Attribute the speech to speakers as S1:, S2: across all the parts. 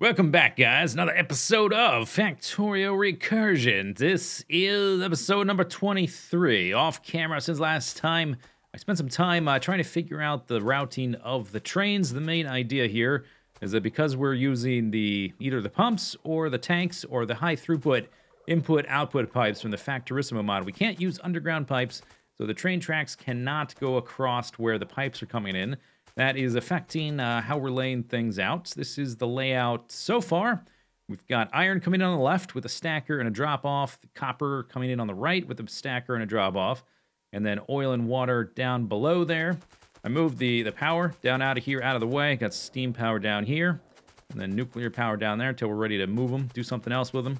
S1: Welcome back, guys. Another episode of Factorio Recursion. This is episode number 23. Off camera since last time. I spent some time trying to figure out the routing of the trains. The main idea here is that because we're using either the pumps or the tanks or the high throughput input-output pipes from the Factorissimo mod, we can't use underground pipes, so the train tracks cannot go across where the pipes are coming in. That is affecting how we're laying things out. This is the layout so far. We've got iron coming in on the left with a stacker and a drop-off. Copper coming in on the right with a stacker and a drop-off. And then oil and water down below there. I moved the power down out of here, out of the way. Got steam power down here. And then nuclear power down there until we're ready to move them, do something else with them.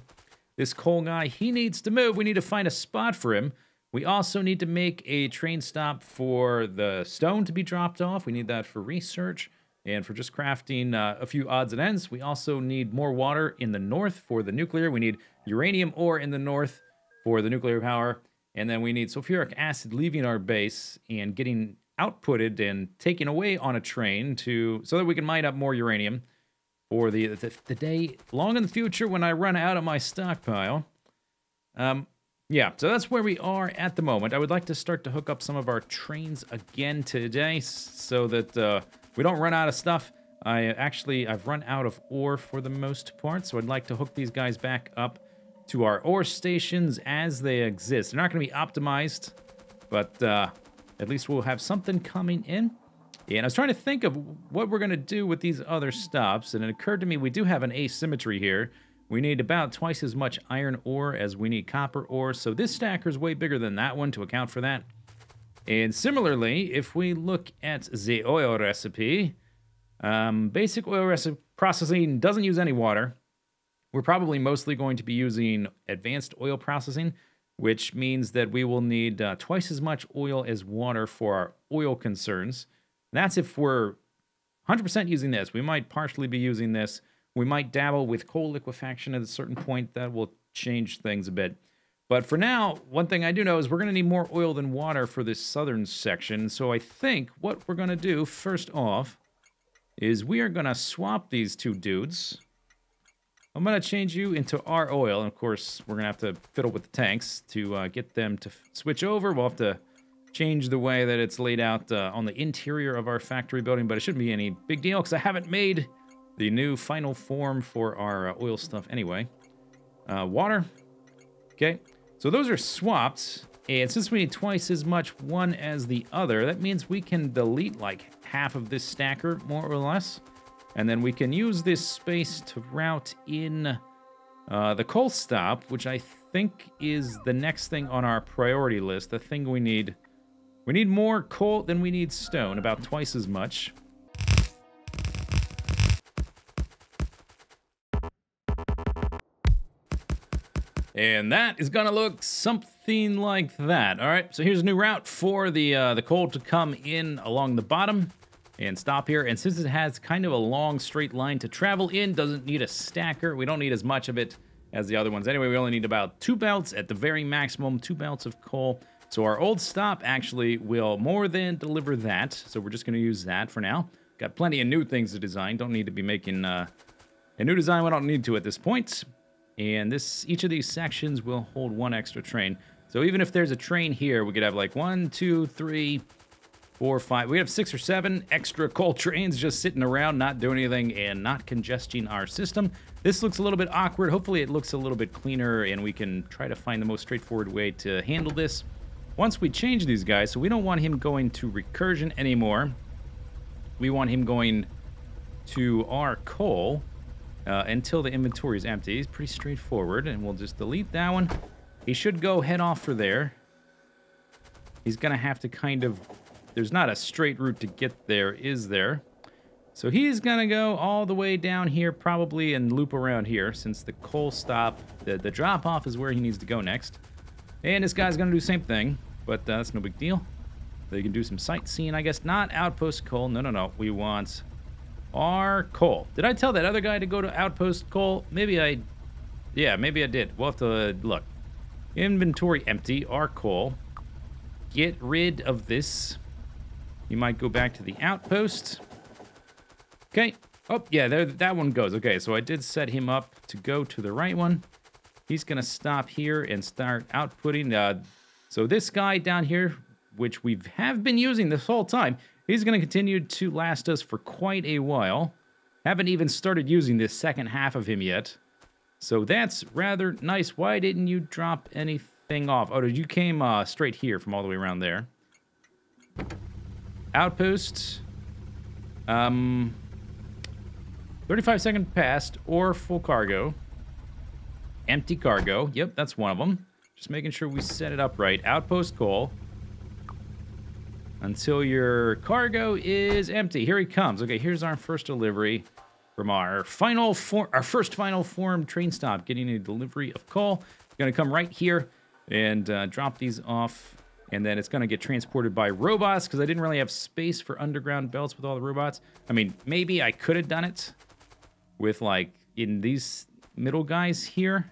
S1: This coal guy, he needs to move. We need to find a spot for him. We also need to make a train stop for the stone to be dropped off. We need that for research and for just crafting a few odds and ends. We also need more water in the north for the nuclear. We need uranium ore in the north for the nuclear power. And then we need sulfuric acid leaving our base and getting outputted and taken away on a train so that we can mine up more uranium for the day long in the future when I run out of my stockpile. Yeah, so that's where we are at the moment. I would like to start to hook up some of our trains again today so that we don't run out of stuff. I've run out of ore for the most part, so I'd like to hook these guys back up to our ore stations as they exist. They're not going to be optimized, but at least we'll have something coming in. And I was trying to think of what we're going to do with these other stops, and it occurred to me we do have an asymmetry here. We need about twice as much iron ore as we need copper ore, so this stacker is way bigger than that one to account for that. And similarly, if we look at the oil recipe, basic oil recipe processing doesn't use any water. We're probably mostly going to be using advanced oil processing, which means that we will need twice as much oil as water for our oil concerns. That's if we're 100% using this. We might partially be using this. We might dabble with coal liquefaction at a certain point. That will change things a bit. But for now, one thing I do know is we're going to need more oil than water for this southern section. So I think what we're going to do first off is we are going to swap these two dudes. I'm going to change you into our oil. And of course, we're going to have to fiddle with the tanks to get them to switch over. We'll have to change the way that it's laid out on the interior of our factory building. But it shouldn't be any big deal because I haven't made the new final form for our oil stuff anyway. Water. Okay. So those are swapped. And since we need twice as much one as the other, that means we can delete like half of this stacker, more or less. And then we can use this space to route in the coal stop, which I think is the next thing on our priority list. The thing we need. We need more coal than we need stone, about twice as much. And that is going to look something like that. All right, so here's a new route for the coal to come in along the bottom and stop here. And since it has kind of a long straight line to travel in, doesn't need a stacker. We don't need as much of it as the other ones. Anyway, we only need about 2 belts at the very maximum, 2 belts of coal. So our old stop actually will more than deliver that. So we're just going to use that for now. Got plenty of new things to design. Don't need to be making a new design. We don't need to at this point. And each of these sections will hold 1 extra train. So even if there's a train here, we could have like 1, 2, 3, 4, 5. We have 6 or 7 extra coal trains just sitting around, not doing anything and not congesting our system. This looks a little bit awkward. Hopefully it looks a little bit cleaner and we can try to find the most straightforward way to handle this. Once we change these guys, so we don't want him going to recursion anymore. We want him going to our coal. Until the inventory is empty. It's pretty straightforward, and we'll just delete that one. He should go head off for there. He's gonna have to kind of... There's not a straight route to get there, is there? So he's gonna go all the way down here, probably, and loop around here, since the coal stop, the drop-off is where he needs to go next. And this guy's gonna do the same thing, but that's no big deal. So you can do some sightseeing, I guess. Not outpost coal. No. We want... our coal. Did I tell that other guy to go to outpost coal? Maybe I did. We'll have to look. Inventory empty. Our coal. Get rid of this. You might go back to the outpost. Okay. Oh, yeah, there, that one goes. Okay, so I did set him up to go to the right one. He's going to stop here and start outputting. So this guy down here, which we have been using this whole time, he's going to continue to last us for quite a while. Haven't even started using this second half of him yet. So that's rather nice. Why didn't you drop anything off? Oh, you came straight here from all the way around there. Outpost. 35-second past or full cargo. Empty cargo. Yep, that's one of them. Just making sure we set it up right. Outpost coal. Until your cargo is empty. Here he comes. Okay, here's our first delivery from our first final form train stop. Getting a delivery of coal. Gonna come right here and drop these off. And then it's gonna get transported by robots because I didn't really have space for underground belts with all the robots. I mean, maybe I could have done it with like in these middle guys here.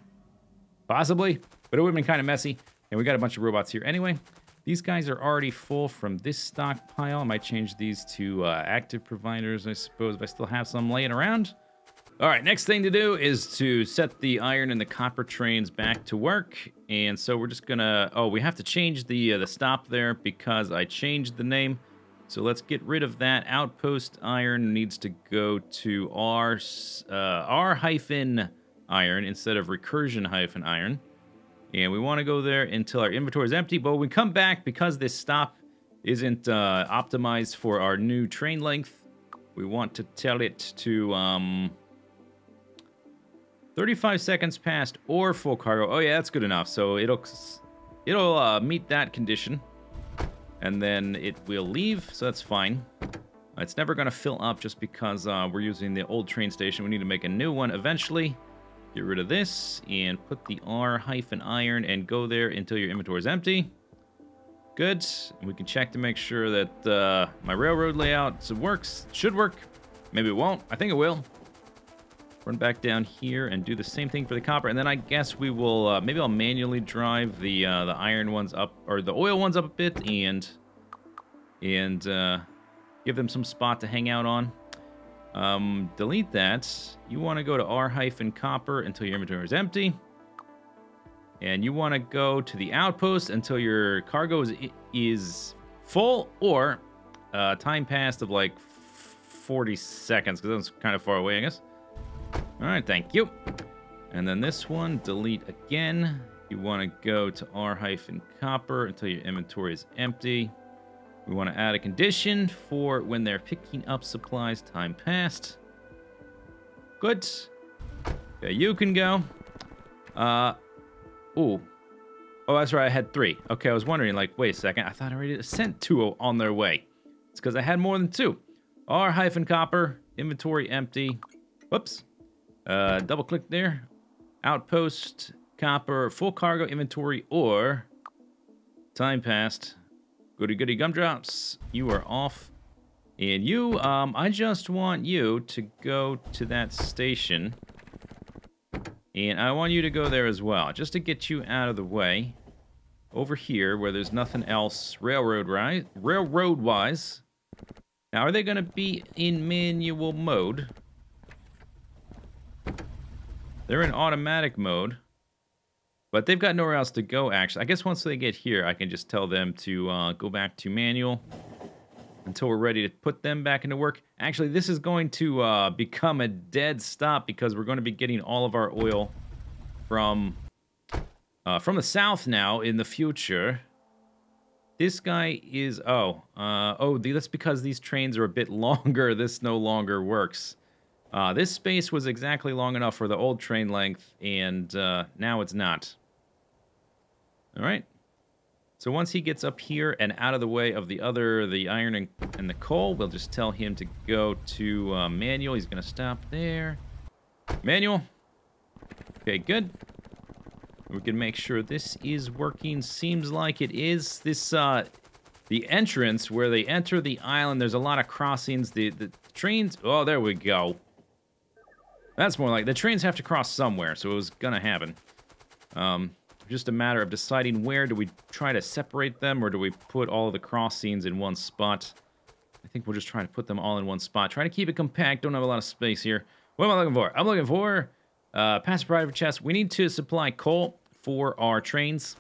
S1: Possibly, but it would have been kind of messy. And we got a bunch of robots here anyway. These guys are already full from this stockpile. I might change these to active providers, I suppose, if I still have some laying around. All right, next thing to do is to set the iron and the copper trains back to work. And so we're just gonna, oh, we have to change the stop there because I changed the name. So let's get rid of that. Outpost iron needs to go to R-iron instead of recursion-iron. And we want to go there until our inventory is empty. But when we come back, because this stop isn't optimized for our new train length, we want to tell it to 35 seconds past or full cargo. Oh yeah, that's good enough. So it'll meet that condition, and then it will leave. So that's fine. It's never going to fill up just because we're using the old train station. We need to make a new one eventually. Get rid of this and put the R-iron and go there until your inventory is empty. Good. And we can check to make sure that my railroad layout works. Should work. Maybe it won't. I think it will. Run back down here and do the same thing for the copper. And then I guess we will, maybe I'll manually drive the iron ones up, or the oil ones up a bit and give them some spot to hang out on. Delete that. You want to go to R-copper until your inventory is empty. And you want to go to the outpost until your cargo is full or time passed of like 40 seconds, because that's kind of far away, I guess. All right, thank you. And then this one, delete again. You want to go to R-copper until your inventory is empty. We want to add a condition for when they're picking up supplies, time passed. Good. Okay, you can go. Ooh. Oh, that's right, I had 3. Okay, I was wondering, like, wait a second. I thought I already sent 2 on their way. It's because I had more than 2. R-copper, inventory empty. Whoops. Double click there. Outpost, copper, full cargo, inventory, or time passed. Goody goody gumdrops. You are off. And you, I just want you to go to that station. And I want you to go there as well, just to get you out of the way. Over here, where there's nothing else railroad-wise. Now, are they going to be in manual mode? They're in automatic mode. But they've got nowhere else to go, actually. I guess once they get here, I can just tell them to go back to manual until we're ready to put them back into work. Actually, this is going to become a dead stop because we're going to be getting all of our oil from the south now in the future. This guy is... that's because these trains are a bit longer. This no longer works. This space was exactly long enough for the old train length, and now it's not. All right. So once he gets up here and out of the way of the iron and the coal, we'll just tell him to go to manual. He's going to stop there. Manual. Okay, good. We can make sure this is working. Seems like it is. This, the entrance where they enter the island, there's a lot of crossings. The trains... Oh, there we go. That's more like... The trains have to cross somewhere, so it was going to happen. Just a matter of deciding where. Do we try to separate them, or do we put all of the crossings in one spot? I think we'll just try to put them all in one spot. Try to keep it compact. Don't have a lot of space here. What am I looking for? I'm looking for passive private chest. We need to supply coal for our trains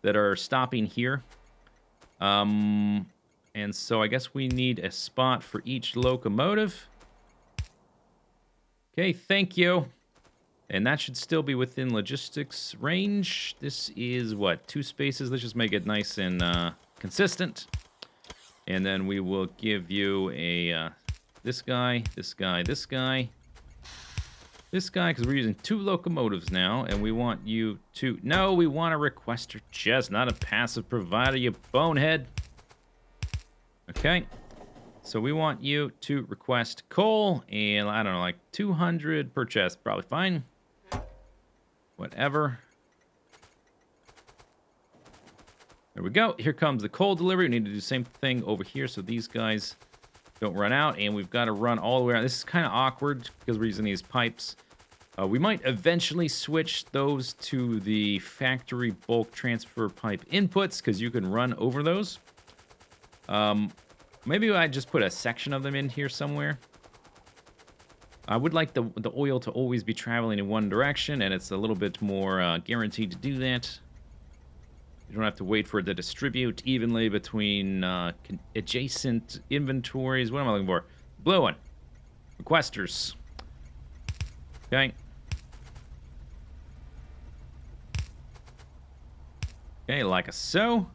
S1: that are stopping here. And so I guess we need a spot for each locomotive. Okay, thank you. And that should still be within logistics range. This is, what, 2 spaces? Let's just make it nice and consistent. And then we will give you a this guy, this guy, this guy. This guy, because we're using 2 locomotives now, and we want you to... No, we want a requester chest, not a passive provider, you bonehead. Okay. So we want you to request coal, and I don't know, like 200 per chest, probably fine. Whatever. There we go. Here comes the coal delivery. We need to do the same thing over here so these guys don't run out, and we've got to run all the way around. This is kind of awkward because we're using these pipes. We might eventually switch those to the factory bulk transfer pipe inputs because you can run over those. Maybe I just put a section of them in here somewhere. I would like the oil to always be traveling in one direction, and it's a little bit more guaranteed to do that. You don't have to wait for it to distribute evenly between adjacent inventories. What am I looking for? Blue one. Requesters. Okay. Okay, like so.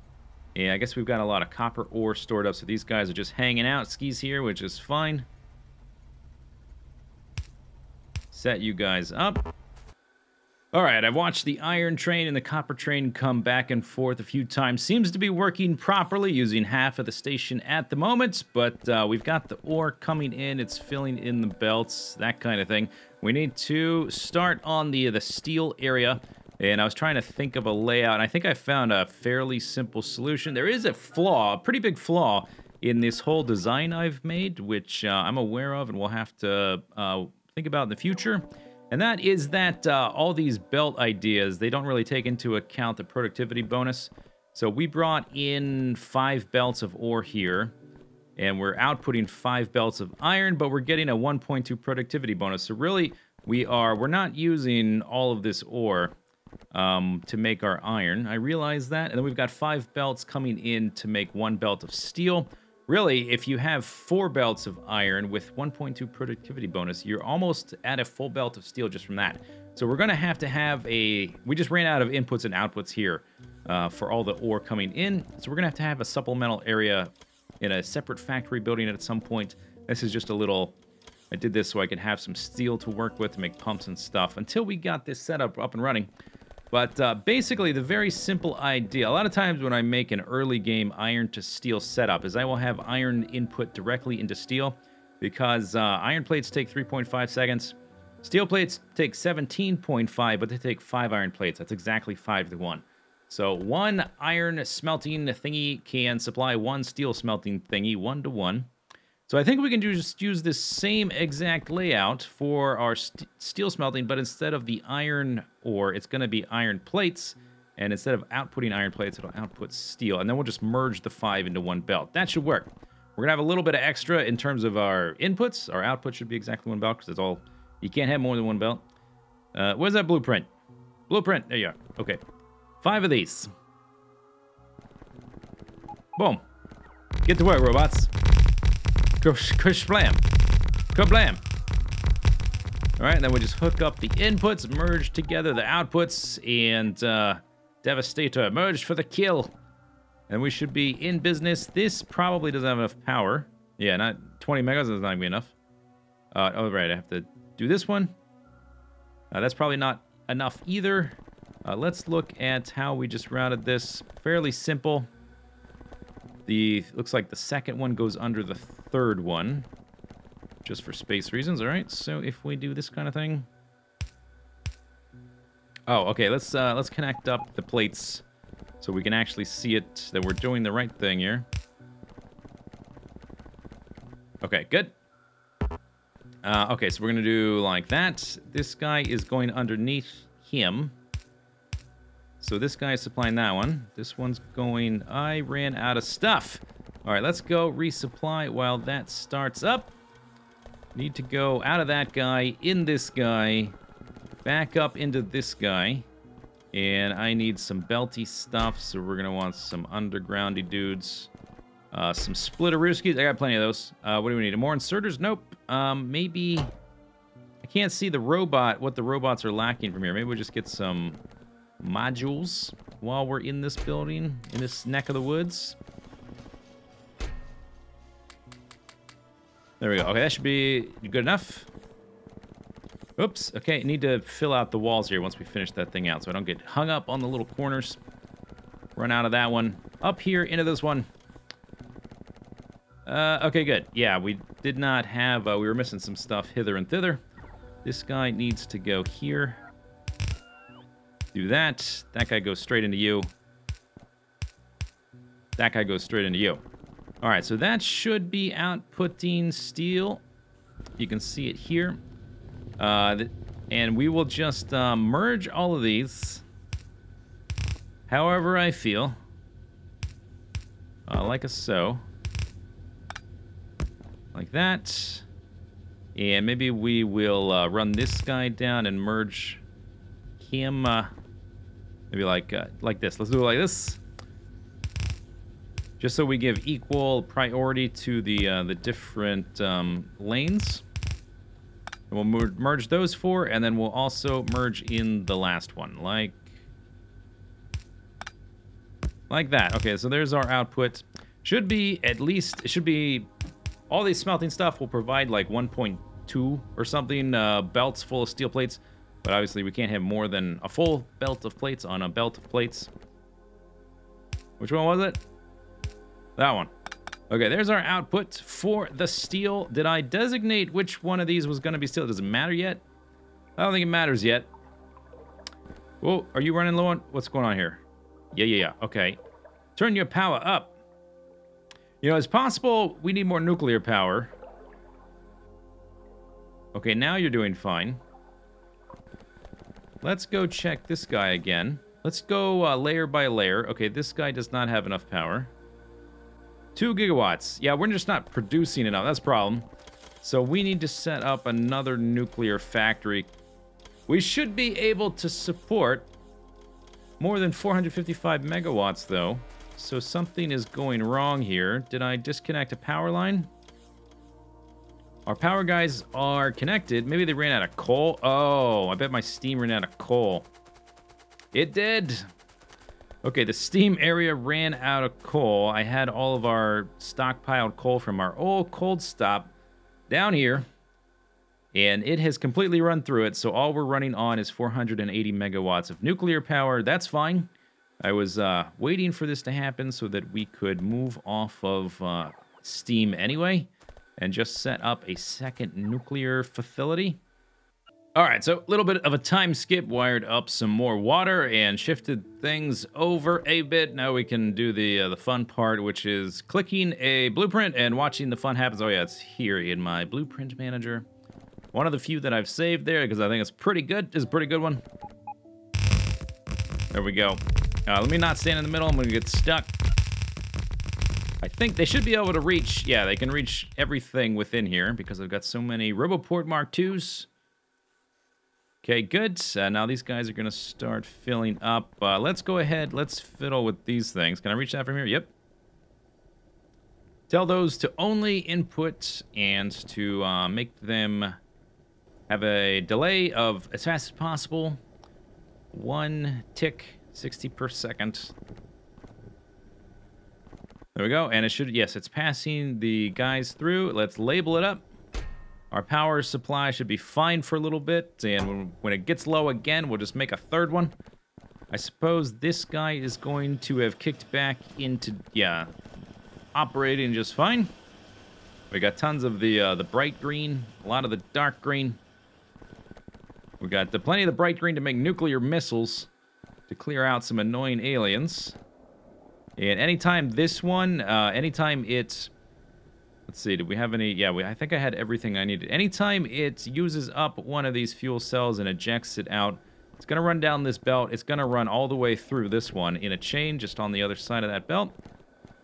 S1: Yeah, I guess we've got a lot of copper ore stored up, so these guys are just hanging out. Skis here, which is fine. Set you guys up. All right, I've watched the iron train and the copper train come back and forth a few times. Seems to be working properly, using half of the station at the moment, but we've got the ore coming in. It's filling in the belts, that kind of thing. We need to start on the steel area, and I was trying to think of a layout, and I think I found a fairly simple solution. There is a flaw, a pretty big flaw, in this whole design I've made, which I'm aware of and we'll have to think about in the future. And that is that all these belt ideas, they don't really take into account the productivity bonus. So we brought in 5 belts of ore here, and we're outputting 5 belts of iron, but we're getting a 1.2 productivity bonus. So really, we're not using all of this ore to make our iron. I realize that. And then we've got 5 belts coming in to make 1 belt of steel. Really, if you have 4 belts of iron with 1.2 productivity bonus, you're almost at a full belt of steel just from that. So we're going to have a... We just ran out of inputs and outputs here for all the ore coming in. So we're going to have a supplemental area in a separate factory building at some point. This is just a little... I did this so I could have some steel to work with to make pumps and stuff until we got this setup up and running. But basically, the very simple idea, a lot of times when I make an early game iron to steel setup, is I will have iron input directly into steel, because iron plates take 3.5 seconds, steel plates take 17.5, but they take 5 iron plates. That's exactly 5 to 1. So 1 iron smelting thingy can supply 1 steel smelting thingy, 1 to 1. So I think we can just use this same exact layout for our steel smelting, but instead of the iron ore, it's going to be iron plates, and instead of outputting iron plates, it'll output steel, and then we'll just merge the 5 into 1 belt. That should work. We're going to have a little bit of extra in terms of our inputs. Our output should be exactly 1 belt, because it's all... You can't have more than 1 belt. Where's that blueprint? Blueprint. There you are. Okay. 5 of these. Boom. Get to work, robots. Kersplam. Kablam. All right, and then we just hook up the inputs, merge together the outputs, and Devastator, merge for the kill. And we should be in business. This probably doesn't have enough power. Yeah, not 20 megas is not going to be enough. Oh, right, I have to do this one. That's probably not enough either. Let's look at how we just routed this. Fairly simple. Looks like the second one goes under the third one, just for space reasons. All right, so if we do this kind of thing. Oh, okay. Let's connect up the plates so we can actually see it, that we're doing the right thing here. Okay, good. Okay, so we're gonna do like that. This guy is going underneath him. So this guy is supplying that one. This one's going... I ran out of stuff. All right, let's go resupply while that starts up. Need to go out of that guy, in this guy, back up into this guy. And I need some belty stuff, so we're going to want some undergroundy dudes. Some splitterooskies. I got plenty of those. What do we need? More inserters? Nope. Maybe... I can't see the robot, what the robots are lacking from here. Maybe we'll just get some modules while we're in this building, in this neck of the woods. There we go. Okay, that should be good enough. Oops. Okay, need to fill out the walls here once we finish that thing out so I don't get hung up on the little corners. Run out of that one. Up here into this one. Okay, good. Yeah, we did not have... we were missing some stuff hither and thither. This guy needs to go here. Do that. That guy goes straight into you. That guy goes straight into you. All right, so that should be outputting steel. You can see it here. And we will just merge all of these however I feel. Like so. Like that. And maybe we will run this guy down and merge him. Maybe like this. Let's do it like this. Just so we give equal priority to the different lanes. And we'll merge those four, and then we'll also merge in the last one, like that. Okay, so there's our output. Should be at least, it should be, all these smelting stuff will provide like 1.2 or something belts full of steel plates. But obviously we can't have more than a full belt of plates on a belt of plates. Which one was it? That one. Okay, there's our output for the steel. Did I designate which one of these was going to be steel? Does it matter yet? I don't think it matters yet. Whoa, are you running low on... What's going on here? Yeah. Okay. Turn your power up. You know, it's possible we need more nuclear power. Okay, now you're doing fine. Let's go check this guy again. Let's go layer by layer. Okay, this guy does not have enough power. 2 gigawatts. Yeah, we're just not producing enough. That's a problem. So we need to set up another nuclear factory. We should be able to support more than 455 megawatts, though. So something is going wrong here. Did I disconnect a power line? Our power guys are connected. Maybe they ran out of coal. Oh, I bet my steam ran out of coal. It did. Okay, the steam area ran out of coal. I had all of our stockpiled coal from our old cold stop down here. And it has completely run through it. So all we're running on is 480 megawatts of nuclear power. That's fine. I was waiting for this to happen so that we could move off of steam anyway. And just set up a second nuclear facility. All right, so a little bit of a time skip, wired up some more water and shifted things over a bit. Now we can do the fun part, which is clicking a blueprint and watching the fun happens. Oh yeah, it's here in my blueprint manager. One of the few that I've saved there because I think it's pretty good. It's a pretty good one. There we go. Let me not stand in the middle. I'm gonna get stuck. I think they should be able to reach, yeah, they can reach everything within here because I've got so many Roboport Mark IIs. Okay, good. Now these guys are going to start filling up. Let's go ahead. Let's fiddle with these things. Can I reach that from here? Yep. Tell those to only input and to make them have a delay of as fast as possible. 1 tick, 60 per second. There we go, and it should, yes, it's passing the guys through. Let's label it up. Our power supply should be fine for a little bit, and when it gets low again, we'll just make a third one. I suppose this guy is going to have kicked back into, yeah, operating just fine. We got tons of the bright green, a lot of the dark green. We got plenty of the bright green to make nuclear missiles to clear out some annoying aliens. And anytime this one, anytime it... Let's see, did we have any... Yeah, I think I had everything I needed. Anytime it uses up one of these fuel cells and ejects it out, it's going to run down this belt. It's going to run all the way through this one in a chain just on the other side of that belt.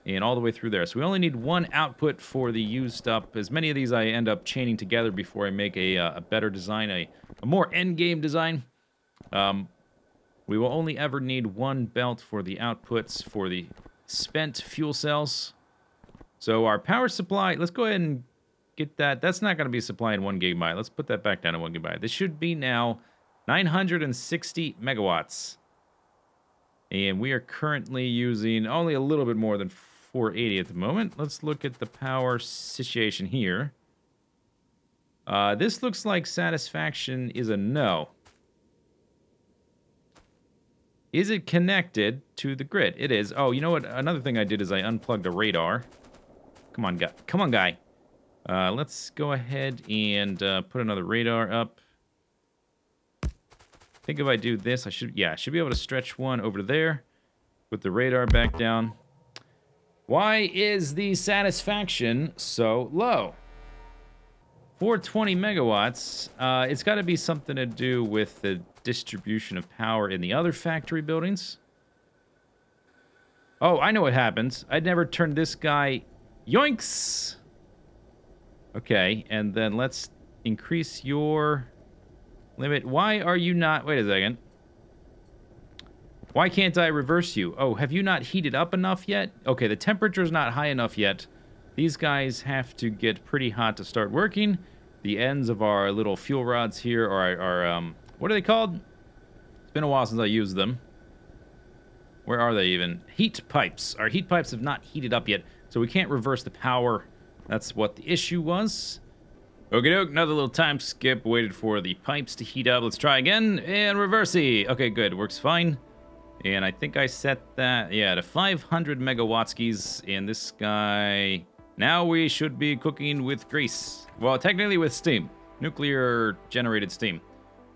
S1: and all the way through there. So we only need one output for the used up. As many of these I end up chaining together before I make a better design, a more end-game design. We will only ever need one belt for the outputs for the spent fuel cells. So our power supply, let's go ahead and get that. That's not going to be supplying 1 gigabyte. Let's put that back down to 1 gigabyte. This should be now 960 megawatts. And we are currently using only a little bit more than 480 at the moment. Let's look at the power situation here. This looks like satisfaction is a no. Is it connected to the grid? It is. Oh, you know what? Another thing I did is I unplugged a radar. Come on, guy. Come on, guy. Let's go ahead and put another radar up. I think if I do this, I should be able to stretch one over there. Put the radar back down. Why is the satisfaction so low? 420 megawatts. It's got to be something to do with the distribution of power in the other factory buildings. Oh, I know what happens. I'd never turned this guy... Yoinks! Okay, and then let's increase your limit. Why are you not... Wait a second. Why can't I reverse you? Oh, have you not heated up enough yet? Okay, the temperature's not high enough yet. These guys have to get pretty hot to start working. The ends of our little fuel rods here are what are they called? It's been a while since I used them. Where are they even? Heat pipes. Our heat pipes have not heated up yet, so we can't reverse the power. That's what the issue was. Okie doke, another little time skip. Waited for the pipes to heat up. Let's try again, and reversey. Okay, good, works fine. And I think I set that, yeah, to 500 megawatskis. And this guy... Now we should be cooking with grease. Well, technically with steam. Nuclear-generated steam.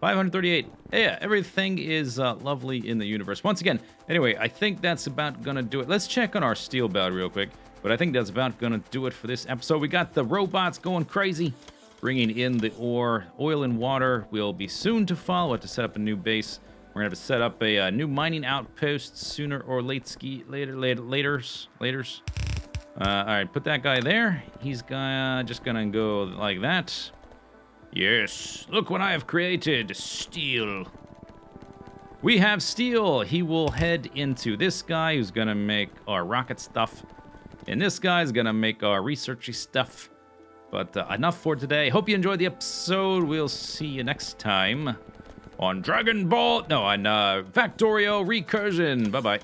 S1: 538. Yeah, everything is lovely in the universe. Once again, anyway, I think that's about gonna do it. Let's check on our steel belt real quick. But I think that's about gonna do it for this episode. We got the robots going crazy. Bringing in the ore. Oil and water will be soon to follow. We'll have to set up a new base. We're gonna have to set up a new mining outpost sooner or laters. All right, put that guy there. He's just gonna go like that. Yes, look what I have created, steel. We have steel. He will head into this guy who's gonna make our rocket stuff. And this guy's gonna make our researchy stuff. But enough for today. Hope you enjoyed the episode. We'll see you next time on Factorio Recursion. Bye-bye.